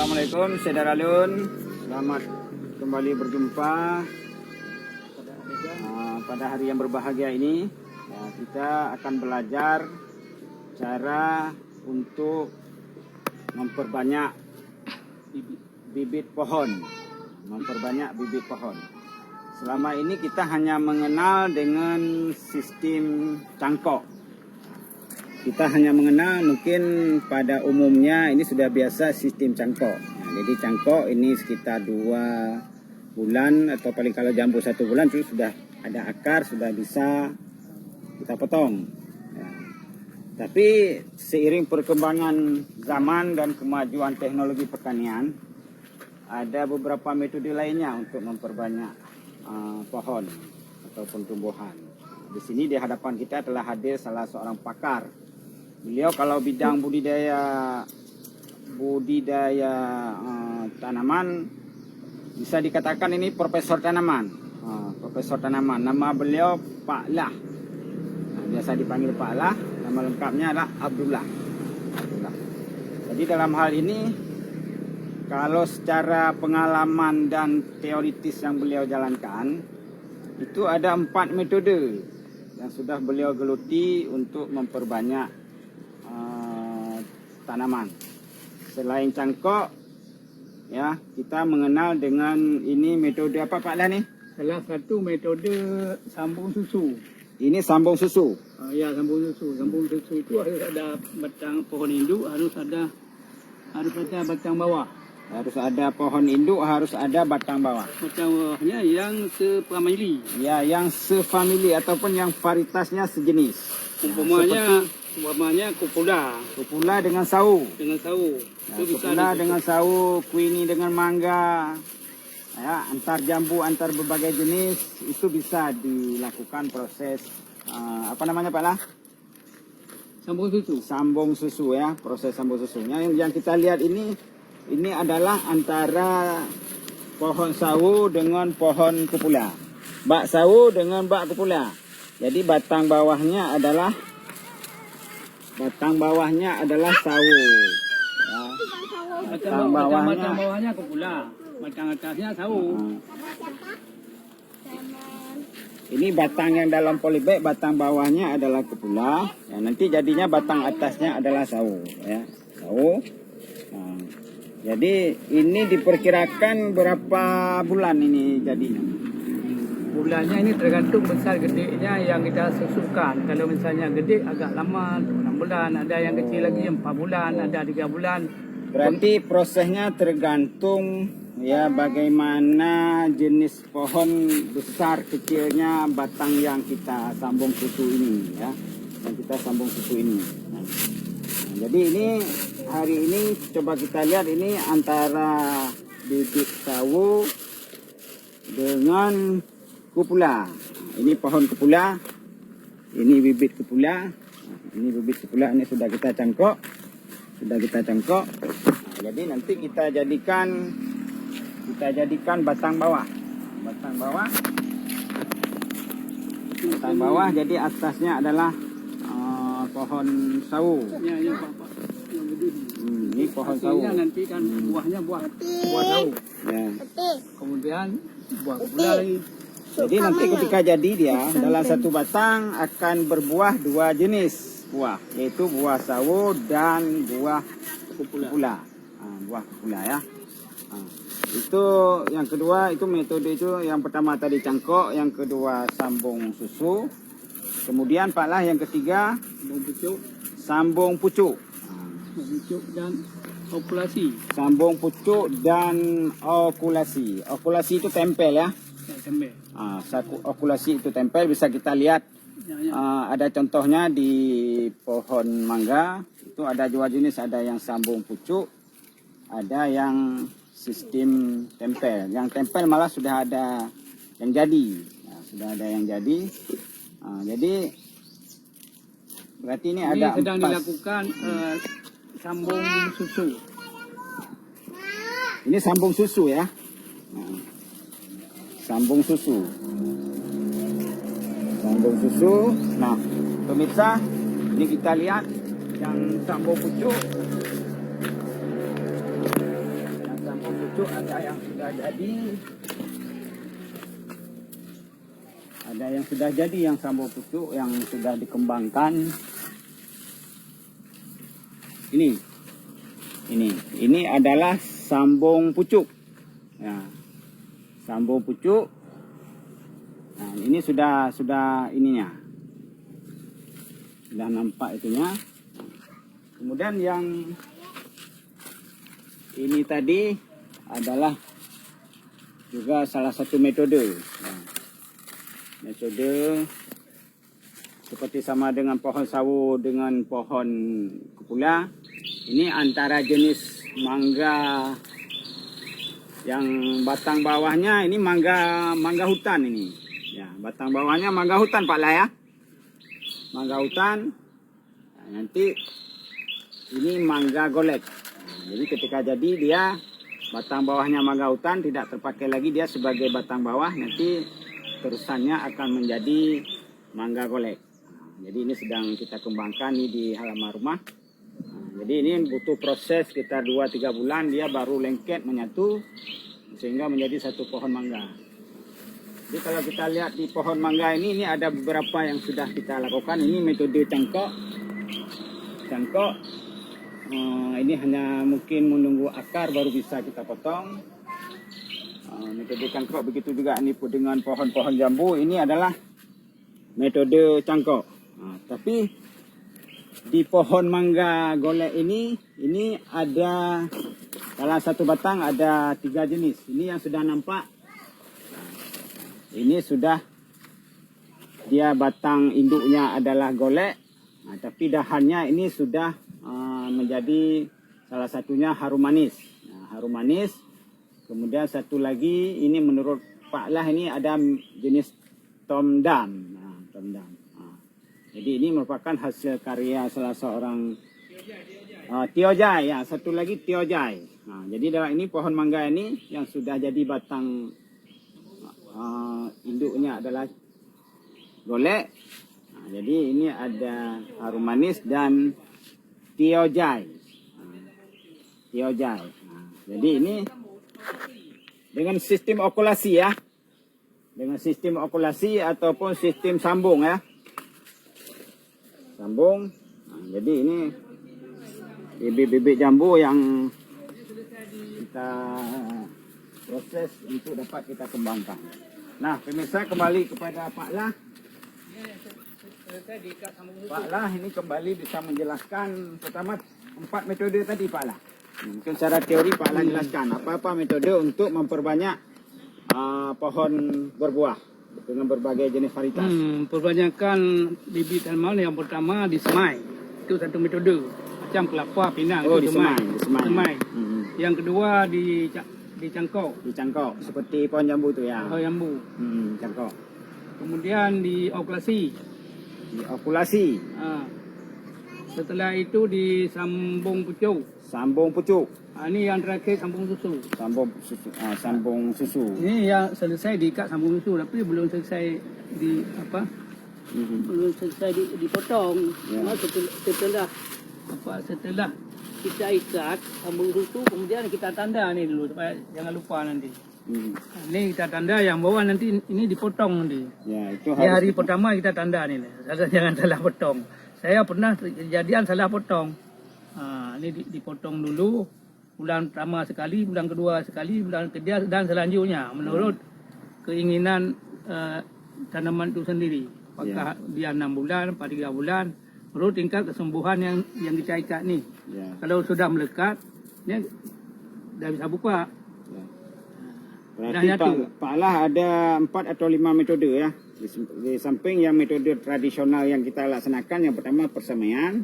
Assalamualaikum saudara Lun, selamat kembali berjumpa pada hari yang berbahagia ini. Kita akan belajar cara untuk memperbanyak bibit pohon, Selama ini kita hanya mengenal dengan sistem cangkok. Kita hanya mengenal mungkin pada umumnya ini sudah biasa sistem cangkok. Jadi cangkok ini sekitar 2 bulan atau paling kalau jambu 1 bulan itu sudah ada akar, sudah bisa kita potong. Tapi seiring perkembangan zaman dan kemajuan teknologi pertanian, ada beberapa metode lainnya untuk memperbanyak pohon ataupun tumbuhan. Di sini di hadapan kita telah hadir salah seorang pakar. Beliau kalau bidang budidaya tanaman bisa dikatakan ini profesor tanaman. Nama beliau Pak Lah. Biasa dipanggil Pak Lah. Nama lengkapnya adalah Abdullah. Jadi dalam hal ini, kalau secara pengalaman dan teoritis yang beliau jalankan, itu ada 4 metode yang sudah beliau geluti untuk memperbanyak tanaman. Selain cangkok, ya kita mengenal dengan ini metode apa Pak Lah nih? Salah satu metode sambung susu. Ini sambung susu. Ya, sambung susu. Sambung susu itu harus ada batang pohon induk, harus ada batang bawah. Harus ada pohon induk, harus ada batang bawah. Batang bawahnya yang sefamili. Ya, yang sefamili ataupun yang varietasnya sejenis. Umpamanya kupula. Kupula dengan sawu. Kupula dengan sawu, kuini dengan mangga. Ya, antar jambu, antar berbagai jenis itu bisa dilakukan proses apa namanya Pak Lah? Sambung susu. Sambung susu ya, proses sambung susunya. Yang kita lihat ini adalah antara pohon sawu dengan pohon kupula. Bak sawu dengan bak kupula. Jadi batang bawahnya adalah sawu. Ya. Batang bawahnya kupula. Batang atasnya sawu. Ini batang yang dalam polybag, batang bawahnya adalah kupula. Ya, nanti jadinya batang atasnya adalah sawu. Ya, sawu. Nah, jadi ini diperkirakan berapa bulan ini jadinya? Bulannya ini tergantung besar gedenya yang kita susukan. Kalau misalnya gede agak lama, 6 bulan. Ada yang kecil lagi 4 bulan, ada 3 bulan. Berarti prosesnya tergantung ya bagaimana jenis pohon besar kecilnya batang yang kita sambung susu ini ya. Nah, jadi ini hari ini coba kita lihat ini antara bibit sawu dengan kupula. Ini pohon kupula. Ini bibit kupula. Ini sudah kita cangkok. Nah, jadi nanti kita jadikan batang bawah. Batang bawah jadi atasnya adalah pohon sawu. Ya, Pak. Ini pohon sawu. Nanti kan buah sawu. Ya. Kemudian buah kupula lagi. Jadi nanti ketika jadi dia dalam satu batang akan berbuah 2 jenis buah, yaitu buah sawu dan buah kupula. Buah kupula ya. Itu yang kedua, itu metode itu yang pertama tadi cangkok, yang kedua sambung susu. Kemudian Pak Lah yang ketiga sambung pucuk. Dan okulasi. Sambung pucuk dan okulasi. Okulasi itu tempel ya. Okulasi itu tempel, bisa kita lihat. Ada contohnya di pohon mangga. Itu ada 2 jenis, ada yang sambung pucuk, ada yang sistem tempel. Yang tempel malah sudah ada yang jadi. Jadi berarti ini ada sedang 4. dilakukan sambung susu. Ini sambung susu ya. Sambung susu. Nah, pemirsa, ini kita lihat yang sambung pucuk. ada yang sudah jadi. Ada yang sudah jadi, yang sambung pucuk yang sudah dikembangkan. Ini adalah sambung pucuk. Ya, sambung pucuk. Nah, ini sudah ininya, sudah nampak itunya. Kemudian yang ini tadi adalah juga salah satu metode. Nah, metode seperti sama dengan pohon sawo dengan pohon kepula. Ini antara jenis mangga yang batang bawahnya ini mangga hutan ini. Ya, batang bawahnya mangga hutan Pak La ya. Mangga hutan. Nah, nanti ini mangga golek. Nah, jadi ketika jadi dia batang bawahnya mangga hutan tidak terpakai lagi dia sebagai batang bawah, nanti terusannya akan menjadi mangga golek. Nah, jadi ini sedang kita kembangkan nih di halaman rumah. Nah, jadi ini butuh proses sekitar 2-3 bulan dia baru lengket menyatu sehingga menjadi satu pohon mangga. Jadi kalau kita lihat di pohon mangga ini ada beberapa yang sudah kita lakukan. Ini metode cangkok. Ini hanya mungkin menunggu akar baru bisa kita potong. Metode cangkok begitu juga ini dengan pohon-pohon jambu. Ini adalah metode cangkok. Tapi di pohon mangga golek ini ada salah satu batang ada 3 jenis. Ini yang sudah nampak. Ini sudah dia batang induknya adalah golek. Tapi dahannya ini sudah menjadi salah satunya harum manis. Harum manis. Kemudian satu lagi ini menurut Pak Lah ini ada jenis tomdam. Tomdam. Jadi ini merupakan hasil karya salah seorang Tiojai. Ya, satu lagi Tiojai. Jadi dalam ini pohon mangga ini yang sudah jadi batang induknya adalah golek. Jadi ini ada harum manis dan Tiojai. Jadi ini dengan sistem okulasi ya. Dengan sistem okulasi ataupun sistem sambung ya. Sambung. Jadi ini bibit-bibit jambu yang kita proses untuk dapat kita kembangkan. Nah, pemirsa kembali kepada Pak Lah. Pak Lah ini kembali bisa menjelaskan pertama 4 metode tadi Pak Lah. Mungkin secara teori Pak Lah jelaskan apa-apa metode untuk memperbanyak pohon berbuah dengan berbagai jenis varietas. Perbanyakan bibit tanaman yang pertama disemai. Itu satu metode. Macam kelapa, pinang itu disemai. Yang kedua dicangkok. Dicangkok seperti pohon jambu itu ya. Pohon jambu. Cangkok. Kemudian diokulasi. Setelah itu disambung pucuk. Sambung pucuk. Ini yang terakhir sambung susu. Sambung susu. Ini yang selesai diikat sambung susu, tapi belum selesai belum selesai dipotong. Ya. Setelah kita ikat sambung susu, kemudian kita tanda ni dulu supaya jangan lupa nanti. Ini kita tanda yang bawah nanti ini dipotong nanti. Ya, itu Di hari pertama kita tanda ni, jangan salah potong. Saya pernah kejadian salah potong. Ini dipotong dulu. Bulan pertama sekali, bulan kedua sekali, bulan ketiga dan selanjutnya menurut keinginan tanaman itu sendiri. Apakah dia 6 bulan, 3 bulan, menurut tingkat kesembuhan yang kita ikat ni. Kalau sudah melekat, dia dah bisa buka. Berarti Pak Lah ada 4 atau 5 metode ya. Di samping yang metode tradisional yang kita laksanakan, yang pertama persemaian,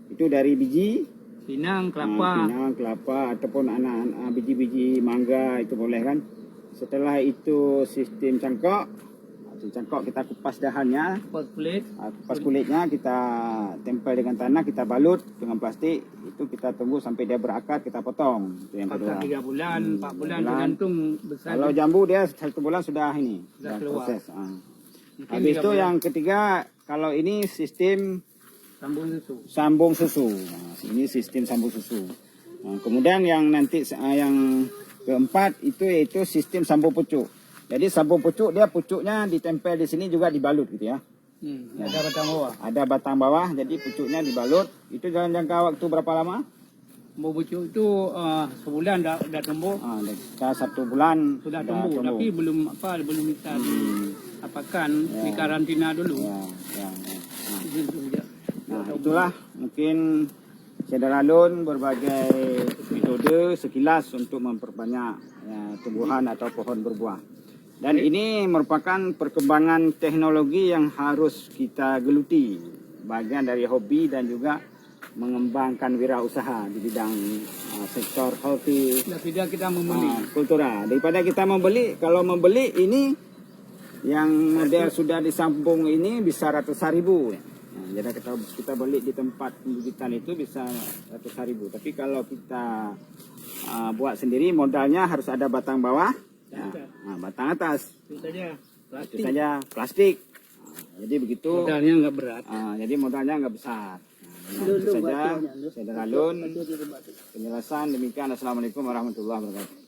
itu dari biji. Pinang, kelapa ataupun anak-anak biji-biji mangga itu boleh kan. Setelah itu sistem cangkok. Cangkok kita kupas dahannya, kupas kulitnya, kita tempel dengan tanah, kita balut dengan plastik. Itu kita tunggu sampai dia berakar, kita potong. Itu yang kedua. 3 bulan, 4 bulan tergantung besar. Kalau jambu dia 1 bulan sudah proses. Habis itu yang ketiga, kalau ini sistem sambung susu. Nah, ini sistem sambung susu. Nah, kemudian yang nanti yang Keempat itu yaitu sistem sambung pucuk. Jadi sambung pucuk dia pucuknya ditempel di sini juga dibalut gitu ya. Ada batang bawah. Ada batang bawah, jadi pucuknya dibalut. Itu dalam jangka waktu berapa lama? Bau pucuk itu sebulan dah tumbuh. Kita 1 bulan Sudah tumbuh, tapi belum bisa diapakan, di karantina dulu. Ya. Itu saja. Nah, itulah mungkin Saudara Lun berbagai metode sekilas untuk memperbanyak tumbuhan atau pohon berbuah. Dan ini merupakan perkembangan teknologi yang harus kita geluti, bagian dari hobi dan juga mengembangkan wirausaha di bidang sektor healthy. Tidak kita membeli. Kultura. Daripada kita membeli, kalau membeli ini yang model sudah disambung ini bisa ratusan ribu. Jadi kita beli di tempat pembibitan itu bisa ratusan ribu. Tapi kalau kita buat sendiri, modalnya harus ada batang bawah, batang atas. Itu saja. Itu saja plastik. Jadi begitu. Modalnya nggak berat. Jadi modalnya nggak besar. Itu saja, Saudara Lun. Penjelasan demikian. Assalamualaikum warahmatullahi wabarakatuh.